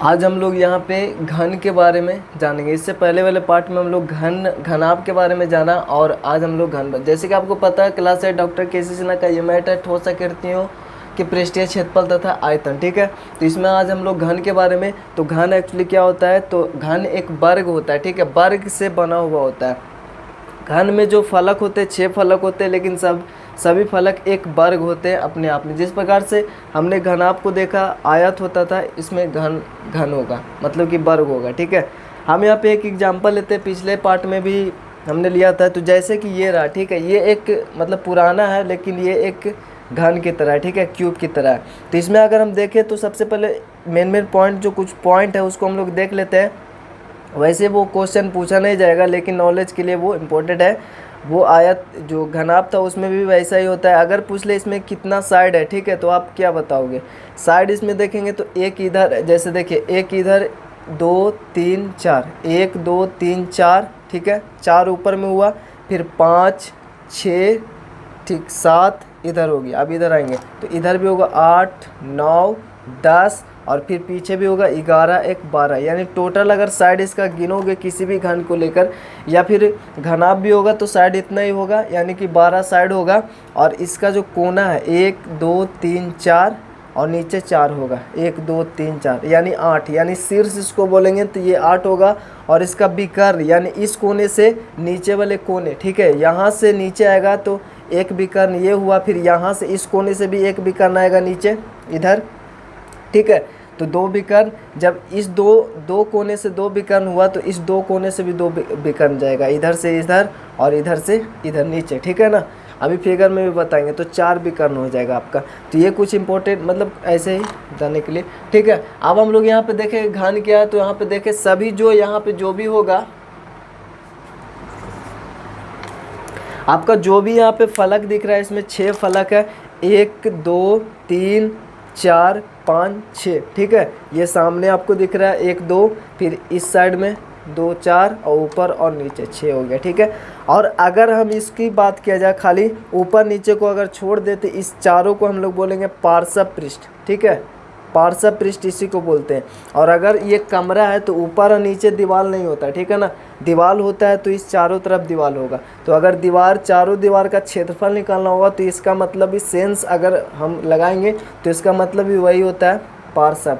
आज हम लोग यहाँ पे घन के बारे में जानेंगे। इससे पहले वाले पार्ट में हम लोग घनाभ के बारे में जाना, और आज हम लोग जैसे कि आपको पता है क्लास 8 डॉक्टर के.सी. सिन्हा का ये मैट है ठोस आकृतियों के पृष्ठीय क्षेत्रफल तथा आयतन। ठीक है, तो इसमें आज हम लोग घन के बारे में। तो घन एक्चुअली क्या होता है, तो घन एक वर्ग होता है। ठीक है, वर्ग से बना हुआ होता है। घन में जो फलक होते हैं 6 फलक होते हैं, लेकिन सभी फलक एक वर्ग होते हैं अपने आप में। जिस प्रकार से हमने घनाभ को देखा, आयत होता था, इसमें घन होगा, मतलब कि वर्ग होगा। ठीक है, हम यहाँ पे एक एग्जांपल लेते हैं, पिछले पार्ट में भी हमने लिया था। तो जैसे कि ये रहा, ठीक है, ये एक मतलब पुराना है, लेकिन ये एक घन की तरह है। ठीक है, क्यूब की तरह है। तो इसमें अगर हम देखें तो सबसे पहले मेन पॉइंट, जो कुछ पॉइंट है उसको हम लोग देख लेते हैं। वैसे वो क्वेश्चन पूछा नहीं जाएगा, लेकिन नॉलेज के लिए वो इम्पोर्टेंट है। वो आयत जो घनाभ था उसमें भी वैसा ही होता है। अगर पूछ ले इसमें कितना साइड है, ठीक है, तो आप क्या बताओगे? साइड इसमें देखेंगे तो एक इधर, जैसे देखिए एक इधर 2 3 4, 1 2 3 4, ठीक है, 4 ऊपर में हुआ, फिर 5 6, ठीक, 7 इधर होगी। अब इधर आएंगे तो इधर भी होगा 8 9 10, और फिर पीछे भी होगा 11 1 12। यानी टोटल अगर साइड इसका गिनोगे किसी भी घन को लेकर, या फिर घनाभ भी होगा तो साइड इतना ही होगा, यानी कि 12 साइड होगा। और इसका जो कोना है 1 2 3 4, और नीचे 4 होगा, 1 2 3 4, यानी 8, यानी शीर्ष इसको बोलेंगे तो ये 8 होगा। और इसका विकर्ण, यानी इस कोने से नीचे वाले कोने, ठीक है, यहाँ से नीचे आएगा तो एक विकर्ण ये हुआ, फिर यहाँ से इस कोने से भी एक विकर्ण आएगा नीचे इधर। ठीक है, तो 2 विकर्ण, जब इस दो कोने से 2 विकर्ण हुआ तो इस 2 कोने से भी 2 विकर्ण जाएगा, इधर से इधर और इधर से इधर नीचे। ठीक है ना, अभी फिगर में भी बताएंगे, तो 4 विकर्ण हो जाएगा आपका। तो ये कुछ इंपॉर्टेंट, मतलब ऐसे ही जाने के लिए। ठीक है, अब हम लोग यहाँ पे देखें घन क्या है। तो यहाँ पे देखें सभी जो यहाँ पे जो भी होगा, आपका जो भी यहाँ पे फलक दिख रहा है, इसमें 6 फलक है, 1 2 3 4 5 6। ठीक है, ये सामने आपको दिख रहा है 1 2, फिर इस साइड में 2 4, और ऊपर और नीचे 6 हो गया। ठीक है, और अगर हम इसकी बात किया जाए, खाली ऊपर नीचे को अगर छोड़ देते, इस चारों को हम लोग बोलेंगे पार्श्व पृष्ठ। ठीक है, पार्श्व पृष्ठ इसी को बोलते हैं। और अगर ये कमरा है तो ऊपर और नीचे दीवार नहीं होता, ठीक है ना, दीवार होता है तो इस चारों तरफ दीवार होगा। तो अगर चारों दीवार का क्षेत्रफल निकालना होगा तो इसका मतलब भी सेंस अगर हम लगाएंगे तो इसका मतलब भी वही होता है, पार्श्व।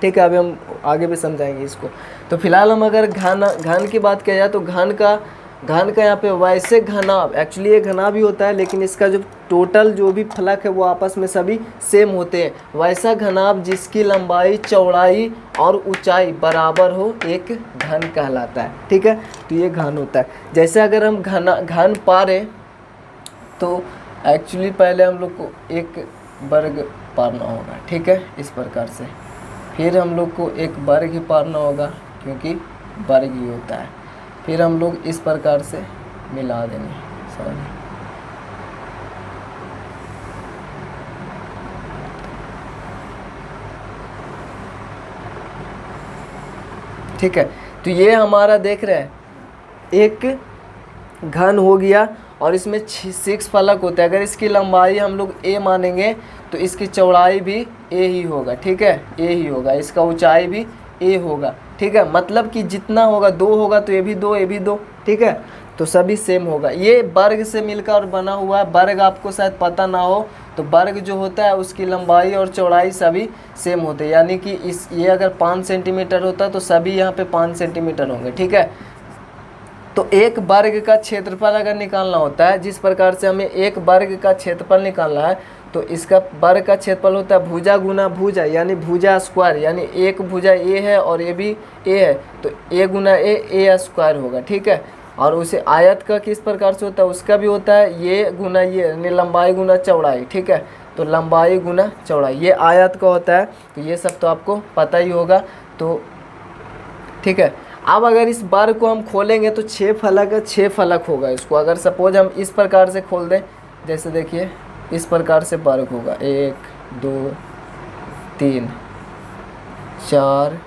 ठीक है, अभी हम आगे भी समझाएंगे इसको। तो फिलहाल हम अगर घन की बात किया जाए तो घन का यहाँ पे वैसे घनाभ, एक्चुअली ये घनाभ भी होता है, लेकिन इसका जो टोटल जो भी फलक है वो आपस में सभी सेम होते हैं। वैसा घनाभ जिसकी लंबाई चौड़ाई और ऊंचाई बराबर हो, एक घन कहलाता है। ठीक है, तो ये घन होता है। जैसे अगर हम घन पा रहे, तो एक्चुअली पहले हम लोग को एक वर्ग पारना होगा। ठीक है, इस प्रकार से, फिर हम लोग को एक वर्ग ही पारना होगा, क्योंकि वर्ग ही होता है। फिर हम लोग इस प्रकार से मिला देंगे, सॉरी, ठीक है। तो ये हमारा देख रहे हैं एक घन हो गया, और इसमें 6 फलक होते हैं। अगर इसकी लंबाई हम लोग a मानेंगे तो इसकी चौड़ाई भी a ही होगा। ठीक है, a ही होगा, इसका ऊंचाई भी a होगा। ठीक है, मतलब कि जितना होगा 2 होगा तो ये भी 2, ये भी 2। ठीक है, तो सभी सेम होगा। ये वर्ग से मिलकर बना हुआ है। वर्ग आपको शायद पता ना हो, तो वर्ग जो होता है उसकी लंबाई और चौड़ाई सभी सेम होते हैं। यानी कि ये अगर 5 सेंटीमीटर होता है तो सभी यहाँ पे 5 सेंटीमीटर होंगे। ठीक है, तो एक वर्ग का क्षेत्रफल अगर निकालना होता है, जिस प्रकार से हमें एक वर्ग का क्षेत्रफल निकालना है, तो इसका वर्ग का क्षेत्रफल होता है भुजा गुना भुजा, यानी भुजा स्क्वायर। यानी एक भुजा ए है और ये भी ए है, तो ए गुना ए स्क्वायर होगा। ठीक है, और उसे आयत का किस प्रकार से होता है, उसका भी होता है ये गुना ये, यानी लंबाई गुना चौड़ाई। ठीक है, तो लंबाई गुना चौड़ाई ये आयत का होता है। तो ये सब तो आपको पता ही होगा। तो ठीक है, अब अगर इस वर्ग को हम खोलेंगे तो 6 फलक है, 6 फलक होगा इसको। अगर सपोज हम इस प्रकार से खोल दें, जैसे देखिए इस प्रकार से वर्ग होगा, 1 2 3 4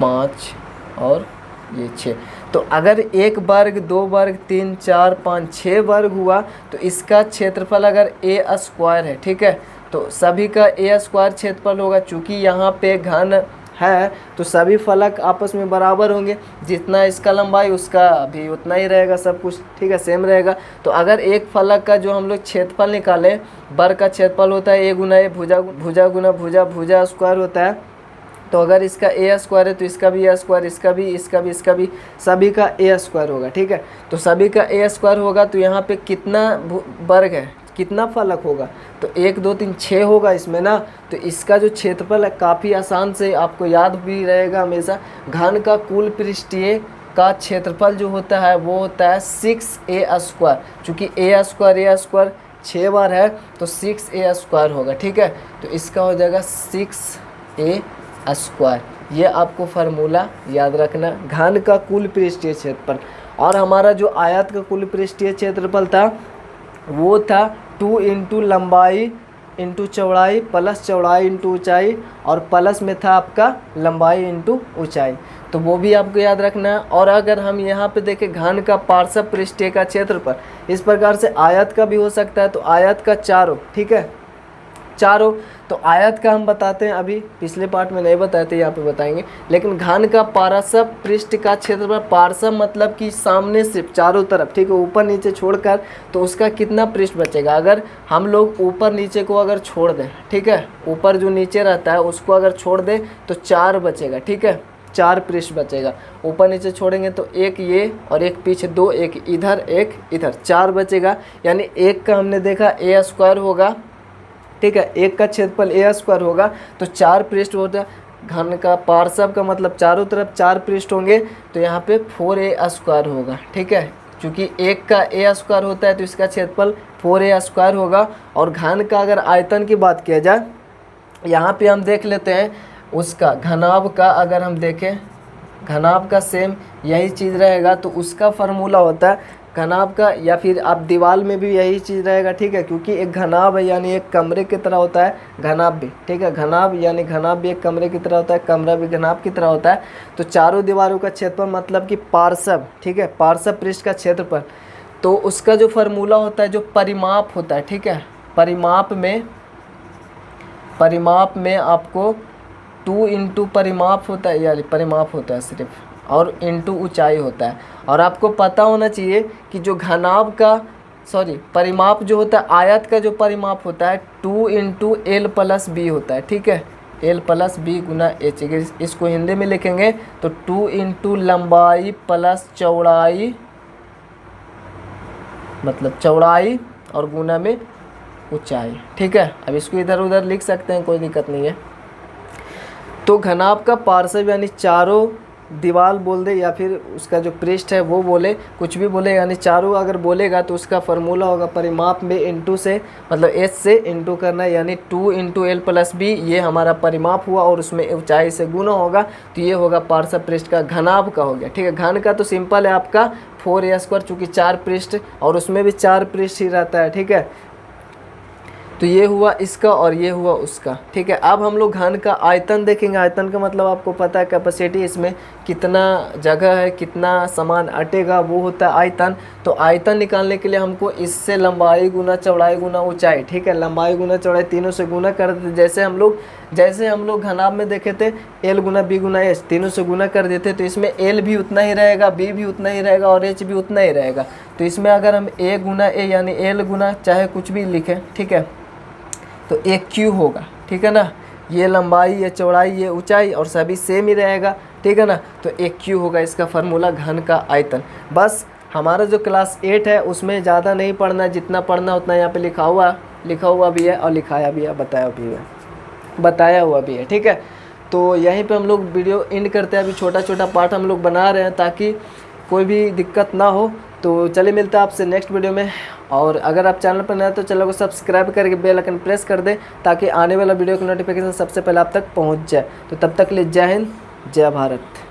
5 और ये 6। तो अगर 1 वर्ग 2 वर्ग 3 4 5 6 वर्ग हुआ तो इसका क्षेत्रफल अगर a स्क्वायर है, ठीक है, तो सभी का ए स्क्वायर क्षेत्रफल होगा। चूँकि यहाँ पे घन है तो सभी फलक आपस में बराबर होंगे, जितना इसका लंबाई उसका भी उतना ही रहेगा, सब कुछ ठीक है सेम रहेगा। तो अगर एक फलक का जो हम लोग क्षेत्रफल निकालें, बर का क्षेत्रफल होता है ए गुना ए, भुजा गुना भुजा स्क्वायर होता है। तो अगर इसका ए स्क्वायर है तो इसका भी ए स्क्वायर, इसका भी सभी का ए स्क्वायर होगा। ठीक है, तो सभी का ए स्क्वायर होगा तो यहाँ पे कितना वर्ग है, कितना फलक होगा, तो 1 2 3 6 होगा इसमें ना। तो इसका जो क्षेत्रफल है काफ़ी आसान से आपको याद भी रहेगा हमेशा। घन का कुल पृष्ठीय का क्षेत्रफल जो होता है वो होता है 6a स्क्वायर। चूँकि ए स्क्वायर 6 बार है तो 6a स्क्वायर होगा। ठीक है, तो इसका हो जाएगा 6a स्क्वायर। ये आपको फार्मूला याद रखना, घन का कुल पृष्ठीय क्षेत्रफल। और हमारा जो आयत का कुल पृष्ठीय क्षेत्रफल था वो था 2 इंटू लंबाई इंटू चौड़ाई प्लस चौड़ाई इंटू ऊंचाई, और प्लस में था आपका लंबाई इंटू ऊंचाई। तो वो भी आपको याद रखना है। और अगर हम यहाँ पे देखें घन का पार्श्व पृष्ठीय का क्षेत्रफल, इस प्रकार से आयत का भी हो सकता है। तो आयत का चारों, ठीक है चारों, तो आयत का हम बताते हैं, अभी पिछले पार्ट में नहीं बताए थे, यहाँ पे बताएंगे। लेकिन घन का पार्श्व पृष्ठ का क्षेत्रफल, पार्श्व मतलब कि सामने से चारों तरफ, ठीक है ऊपर नीचे छोड़कर, तो उसका कितना पृष्ठ बचेगा। अगर हम लोग ऊपर नीचे को अगर छोड़ दें, ठीक है ऊपर जो नीचे रहता है उसको अगर छोड़ दें तो 4 बचेगा। ठीक है, 4 पृष्ठ बचेगा। ऊपर नीचे छोड़ेंगे तो एक ये और एक पीछे 2, एक इधर 4 बचेगा। यानी एक का हमने देखा ए स्क्वायर होगा, ठीक है एक का क्षेत्रफल ए स्क्वायर होगा तो 4 पृष्ठ होता है। घन का पार्श्व का मतलब चारों तरफ 4 पृष्ठ होंगे, तो यहाँ पे 4a स्क्वायर होगा। ठीक है, क्योंकि एक का ए स्क्वायर होता है तो इसका क्षेत्रफल 4a स्क्वायर होगा। और घन का अगर आयतन की बात किया जाए, यहाँ पे हम देख लेते हैं उसका घनाभ का, अगर हम देखें घनाभ का सेम यही चीज़ रहेगा। तो उसका फार्मूला होता है घनाभ का, या फिर आप दीवार में भी यही चीज़ रहेगा। ठीक है, क्योंकि एक घनाभ है यानी एक कमरे की तरह होता है घनाभ भी। ठीक है, घनाभ यानी घनाभ भी एक कमरे की तरह होता है, कमरा भी घनाभ की तरह होता है। तो चारों दीवारों का क्षेत्रफल मतलब कि पार्श्व, ठीक है पार्श्व पृष्ठ का क्षेत्रफल, तो उसका जो फार्मूला होता है जो परिमाप होता है, ठीक है परिमाप में आपको 2 इंटू परिमाप होता है, यानी परिमाप होता है सिर्फ, और इंटू ऊंचाई होता है। और आपको पता होना चाहिए कि जो घनाभ का परिमाप जो होता है, आयत का जो परिमाप होता है 2 इंटू एल प्लस बी होता है। ठीक है, एल प्लस बी गुना एच। इसको हिंदी में लिखेंगे तो 2 इंटू लंबाई प्लस चौड़ाई, मतलब चौड़ाई और गुना में ऊंचाई। ठीक है, अब इसको इधर उधर लिख सकते हैं, कोई दिक्कत नहीं है। तो घनाभ का पार्श्व यानी चारों दीवार बोल दे या फिर उसका जो पृष्ठ है वो बोले, कुछ भी बोले, यानी चारों अगर बोलेगा तो उसका फार्मूला होगा परिमाप में इंटू से, मतलब एच से इंटू करना है, यानी 2 इंटू एल प्लस बी, ये हमारा परिमाप हुआ और उसमें ऊंचाई से गुना होगा, तो ये होगा पार्श्व पृष्ठ का घनाभ का हो गया। ठीक है, घन का तो सिंपल है आपका 4a स्क्वायर, चूँकि 4 पृष्ठ और उसमें भी 4 पृष्ठ ही रहता है। ठीक है, तो ये हुआ इसका और ये हुआ उसका। ठीक है, अब हम लोग घन का आयतन देखेंगे। आयतन का मतलब आपको पता है कैपेसिटी, इसमें कितना जगह है, कितना सामान अटेगा, वो होता है आयतन। तो आयतन निकालने के लिए हमको इससे लंबाई गुना चौड़ाई गुना ऊंचाई, ठीक है लंबाई गुना चौड़ाई तीनों से गुना कर देते। जैसे हम लोग घनाभ में देखे थे एल गुना बी गुना एच, तीनों से गुना कर देते, तो इसमें एल भी उतना ही रहेगा, बी भी उतना ही रहेगा और एच भी उतना ही रहेगा। तो इसमें अगर हम ए गुना ए यानी एल गुना चाहे कुछ भी लिखें, ठीक है तो एक क्यू होगा। ठीक है ना, ये लंबाई ये चौड़ाई ये ऊंचाई और सभी सेम ही रहेगा। ठीक है ना, तो एक क्यू होगा इसका फार्मूला घन का आयतन। बस हमारा जो क्लास 8 है उसमें ज़्यादा नहीं पढ़ना, जितना पढ़ना उतना यहाँ पे लिखा हुआ भी है और लिखाया भी है, बताया हुआ भी है। ठीक है, तो यहीं पे हम लोग वीडियो एंड करते हैं। अभी छोटा छोटा पार्ट हम लोग बना रहे हैं ताकि कोई भी दिक्कत ना हो। तो चलिए मिलते हैं आपसे नेक्स्ट वीडियो में। और अगर आप चैनल पर नए हैं तो चैनल को सब्सक्राइब करके बेल आइकन प्रेस कर दें ताकि आने वाला वीडियो की नोटिफिकेशन सबसे पहले आप तक पहुंच जाए। तो तब तक के लिए जय हिंद, जय भारत।